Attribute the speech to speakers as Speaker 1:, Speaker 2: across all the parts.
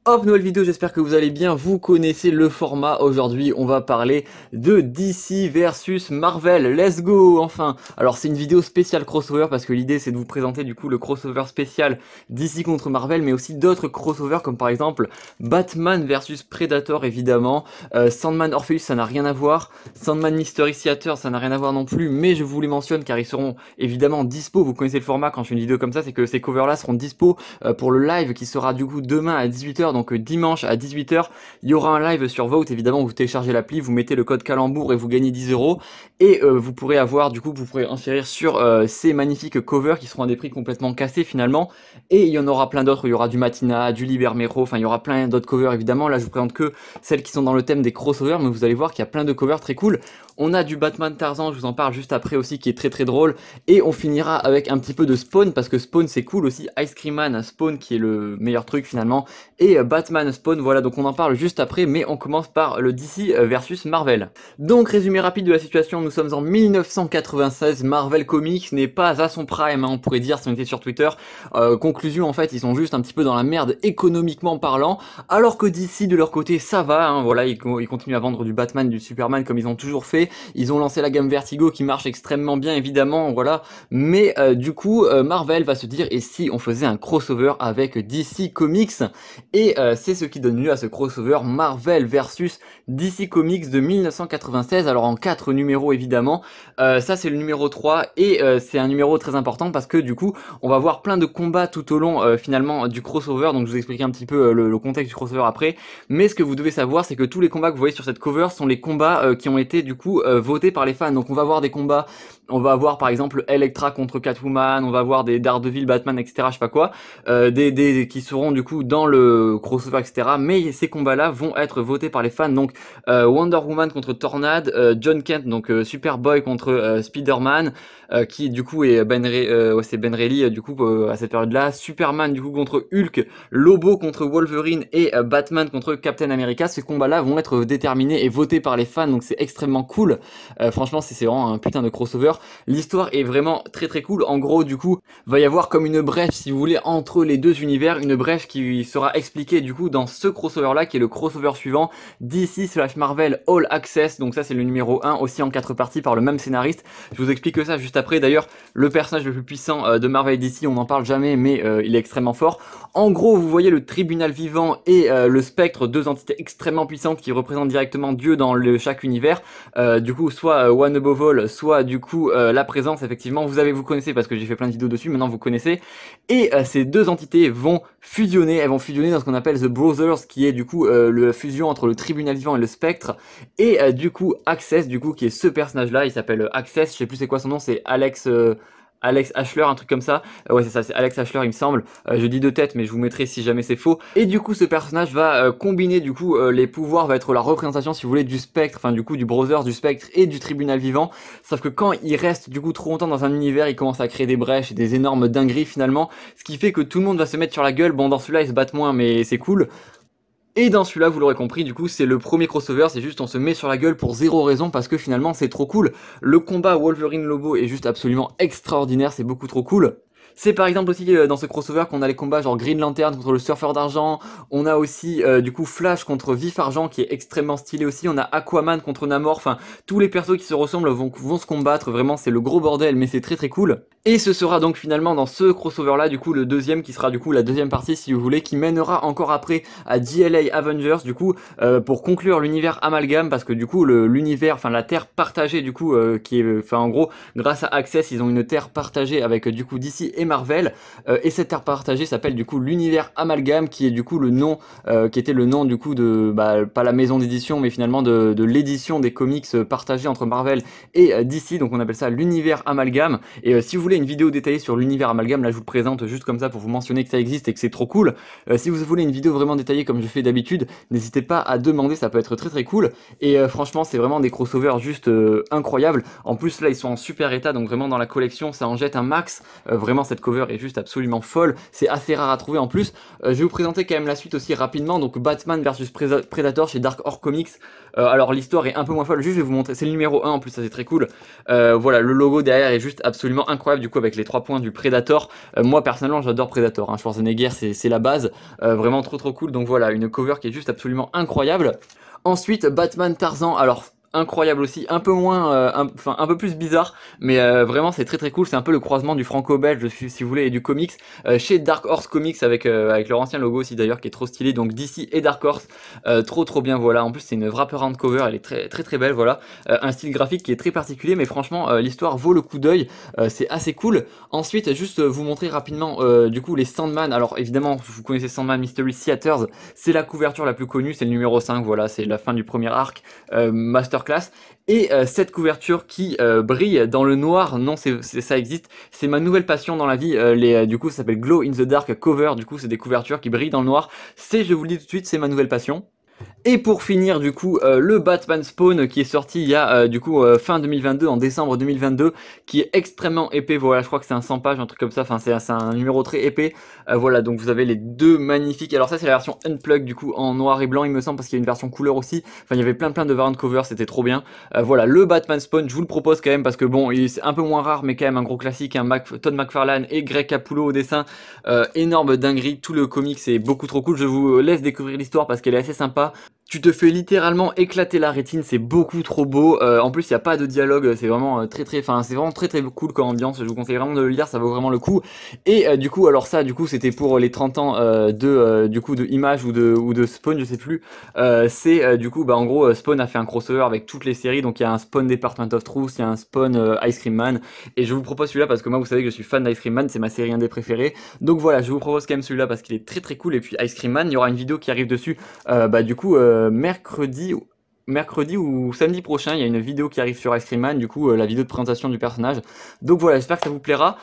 Speaker 1: Hop, nouvelle vidéo, j'espère que vous allez bien, vous connaissez le format. Aujourd'hui on va parler de DC versus Marvel, let's go enfin. Alors c'est une vidéo spéciale crossover parce que l'idée c'est de vous présenter du coup le crossover spécial DC contre Marvel, mais aussi d'autres crossovers comme par exemple Batman versus Predator évidemment, Sandman Orpheus ça n'a rien à voir, Sandman Mystery Theater ça n'a rien à voir non plus, mais je vous les mentionne car ils seront évidemment dispo. Vous connaissez le format quand je fais une vidéo comme ça, c'est que ces covers là seront dispo pour le live qui sera du coup demain à 18h, donc dimanche à 18h, il y aura un live sur Vote, évidemment vous téléchargez l'appli, vous mettez le code Calembour et vous gagnez 10 euros, et vous pourrez avoir, du coup vous pourrez enchérir sur ces magnifiques covers qui seront à des prix complètement cassés finalement, et il y en aura plein d'autres, il y aura du Matina, du Libermero, enfin il y aura plein d'autres covers évidemment. Là je vous présente que celles qui sont dans le thème des crossovers, mais vous allez voir qu'il y a plein de covers très cool. On a du Batman Tarzan, je vous en parle juste après aussi, qui est très très drôle, et on finira avec un petit peu de Spawn, parce que Spawn c'est cool aussi, Ice Cream Man, Spawn qui est le meilleur truc finalement, et Batman Spawn, voilà, donc on en parle juste après, mais on commence par le DC versus Marvel. Donc résumé rapide de la situation, nous sommes en 1996, Marvel Comics n'est pas à son prime, hein, on pourrait dire si on était sur Twitter. Conclusion, en fait, ils sont juste un petit peu dans la merde économiquement parlant, alors que DC de leur côté ça va, hein, voilà, ils continuent à vendre du Batman, du Superman comme ils ont toujours fait. Ils ont lancé la gamme Vertigo qui marche extrêmement bien évidemment, voilà, mais du coup Marvel va se dire, et si on faisait un crossover avec DC Comics, et c'est ce qui donne lieu à ce crossover Marvel versus DC Comics de 1996, alors en 4 numéros évidemment. Ça c'est le numéro 3, et c'est un numéro très important parce que du coup on va voir plein de combats tout au long finalement du crossover, donc je vous expliquerai un petit peu le contexte du crossover après, mais ce que vous devez savoir c'est que tous les combats que vous voyez sur cette cover sont les combats qui ont été du coup votés par les fans. Donc on va voir des combats, on va avoir par exemple Elektra contre Catwoman, on va voir des Daredevil, Batman, etc. Je sais pas quoi, qui seront du coup dans le crossover, etc. Mais ces combats-là vont être votés par les fans. Donc Wonder Woman contre Tornade, John Kent, donc Superboy contre Spider-Man, qui du coup est ouais, c'est Ben Reilly du coup à cette période-là, Superman du coup contre Hulk, Lobo contre Wolverine et Batman contre Captain America. Ces combats-là vont être déterminés et votés par les fans, donc c'est extrêmement cool. Franchement, c'est vraiment un putain de crossover. L'histoire est vraiment très très cool. En gros, du coup, va y avoir comme une brèche, si vous voulez, entre les deux univers, une brèche qui sera expliquée du coup dans ce crossover-là, qui est le crossover suivant, DC/Marvel All Access. Donc ça, c'est le numéro 1, aussi en 4 parties par le même scénariste. Je vous explique ça juste après. D'ailleurs, le personnage le plus puissant de Marvel et DC, on n'en parle jamais, mais il est extrêmement fort. En gros, vous voyez le tribunal vivant et le spectre, deux entités extrêmement puissantes qui représentent directement Dieu dans chaque univers. Du coup, soit One Above All, soit du coup la présence, effectivement, vous connaissez parce que j'ai fait plein de vidéos dessus, maintenant vous connaissez. Et ces deux entités vont fusionner, elles vont fusionner dans ce qu'on appelle The Brothers, qui est du coup la fusion entre le tribunal vivant et le spectre. Et du coup, Access, du coup, qui est ce personnage-là, il s'appelle Access, je sais plus c'est quoi son nom, c'est Alex Ashler, un truc comme ça. Ouais, c'est ça, c'est Alex Ashler, il me semble. Je dis de tête, mais je vous mettrai si jamais c'est faux. Et du coup, ce personnage va combiner, du coup, les pouvoirs, va être la représentation, si vous voulez, du spectre, enfin, du coup, du Brothers, du spectre et du tribunal vivant. Sauf que quand il reste, du coup, trop longtemps dans un univers, il commence à créer des brèches et des énormes dingueries, finalement. Ce qui fait que tout le monde va se mettre sur la gueule. Bon, dans celui-là, ils se battent moins, mais c'est cool. Et dans celui-là, vous l'aurez compris, du coup, c'est le premier crossover, c'est juste on se met sur la gueule pour zéro raison parce que finalement c'est trop cool. Le combat Wolverine-Lobo est juste absolument extraordinaire, c'est beaucoup trop cool. C'est par exemple aussi dans ce crossover qu'on a les combats genre Green Lantern contre le surfeur d'argent, on a aussi du coup Flash contre Vif Argent qui est extrêmement stylé aussi, on a Aquaman contre Namor, enfin tous les persos qui se ressemblent vont se combattre, vraiment c'est le gros bordel mais c'est très très cool. Et ce sera donc finalement dans ce crossover là du coup le deuxième qui sera du coup la deuxième partie si vous voulez, qui mènera encore après à JLA Avengers du coup pour conclure l'univers amalgame, parce que du coup l'univers, enfin la terre partagée du coup qui est, enfin en gros grâce à Access ils ont une terre partagée avec du coup DC et Marvel, et cette terre partagée s'appelle du coup l'univers amalgame, qui est du coup le nom qui était le nom du coup de pas la maison d'édition mais finalement de l'édition des comics partagés entre Marvel et DC, donc on appelle ça l'univers amalgame. Et si vous voulez une vidéo détaillée sur l'univers amalgame, là je vous le présente juste comme ça pour vous mentionner que ça existe et que c'est trop cool. Si vous voulez une vidéo vraiment détaillée comme je fais d'habitude, n'hésitez pas à demander, ça peut être très très cool. Et franchement c'est vraiment des crossovers juste incroyables. En plus là ils sont en super état, donc vraiment dans la collection ça en jette un max. Vraiment cette cover est juste absolument folle, c'est assez rare à trouver en plus. Je vais vous présenter quand même la suite aussi rapidement, donc Batman versus Predator chez Dark Horse Comics. Alors l'histoire est un peu moins folle, juste je vais vous montrer, c'est le numéro 1 en plus, ça c'est très cool. Voilà, le logo derrière est juste absolument incroyable, du coup avec les 3 points du Predator. Moi personnellement j'adore Predator, hein. Schwarzenegger c'est la base, vraiment trop cool, donc voilà, une cover qui est juste absolument incroyable. Ensuite Batman Tarzan, alors incroyable aussi, un peu moins, enfin un peu plus bizarre, mais vraiment c'est très cool, c'est un peu le croisement du franco-belge si vous voulez et du comics, chez Dark Horse Comics avec leur ancien logo aussi d'ailleurs qui est trop stylé, donc DC et Dark Horse, trop bien, voilà, en plus c'est une wraparound cover, elle est très belle, voilà, un style graphique qui est très particulier, mais franchement l'histoire vaut le coup d'œil, c'est assez cool. Ensuite juste vous montrer rapidement du coup les Sandman, alors évidemment vous connaissez Sandman Mystery Theaters, c'est la couverture la plus connue, c'est le numéro 5, voilà, c'est la fin du premier arc, Masterclass, et cette couverture qui brille dans le noir, non ça existe, c'est ma nouvelle passion dans la vie, du coup ça s'appelle Glow in the Dark Cover, du coup c'est des couvertures qui brillent dans le noir, je vous le dis tout de suite, c'est ma nouvelle passion. Et pour finir du coup le Batman Spawn qui est sorti il y a du coup fin 2022, en décembre 2022, qui est extrêmement épais, voilà, je crois que c'est un 100 pages, un truc comme ça, enfin c'est un numéro très épais, voilà, donc vous avez les deux magnifiques, alors ça c'est la version Unplugged du coup en noir et blanc il me semble, parce qu'il y a une version couleur aussi, enfin il y avait plein de variantes cover, c'était trop bien, voilà, le Batman Spawn je vous le propose quand même parce que bon, c'est un peu moins rare mais quand même un gros classique, un Todd McFarlane et Greg Capullo au dessin, énorme dinguerie, tout le comic c'est beaucoup trop cool, je vous laisse découvrir l'histoire parce qu'elle est assez sympa. Tu te fais littéralement éclater la rétine, c'est beaucoup trop beau, en plus il n'y a pas de dialogue, c'est vraiment c'est vraiment très cool comme ambiance, je vous conseille vraiment de le lire, ça vaut vraiment le coup. Et du coup, alors ça, du coup c'était pour les 30 ans du coup de Image ou de Spawn, je sais plus, du coup, bah en gros, Spawn a fait un crossover avec toutes les séries, donc il y a un Spawn Department of Truth, il y a un Spawn Ice Cream Man, et je vous propose celui-là parce que moi vous savez que je suis fan d'Ice Cream Man, c'est ma série indé préférée, donc voilà, je vous propose quand même celui-là parce qu'il est très cool, et puis Ice Cream Man, il y aura une vidéo qui arrive dessus, bah du coup, mercredi ou samedi prochain, il y a une vidéo qui arrive sur Ice Cream Man, du coup la vidéo de présentation du personnage. Donc voilà, j'espère que ça vous plaira.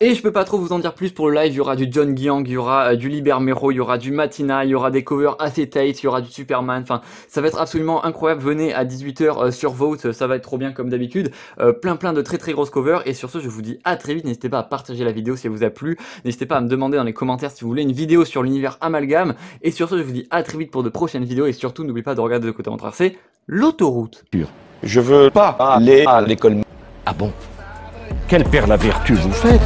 Speaker 1: Et je peux pas trop vous en dire plus pour le live, il y aura du John Guiang, il y aura du Liber Mero, il y aura du Matina, il y aura des covers assez tight, il y aura du Superman, enfin ça va être absolument incroyable, venez à 18 h sur Vote, ça va être trop bien comme d'habitude, plein de très grosses covers, et sur ce je vous dis à très vite, n'hésitez pas à partager la vidéo si elle vous a plu, n'hésitez pas à me demander dans les commentaires si vous voulez une vidéo sur l'univers Amalgame, et sur ce je vous dis à très vite pour de prochaines vidéos, et surtout n'oubliez pas de regarder de côté en traversée l'autoroute.
Speaker 2: Je veux pas aller à l'école.
Speaker 3: Ah bon? Quelle père la vertu vous faites?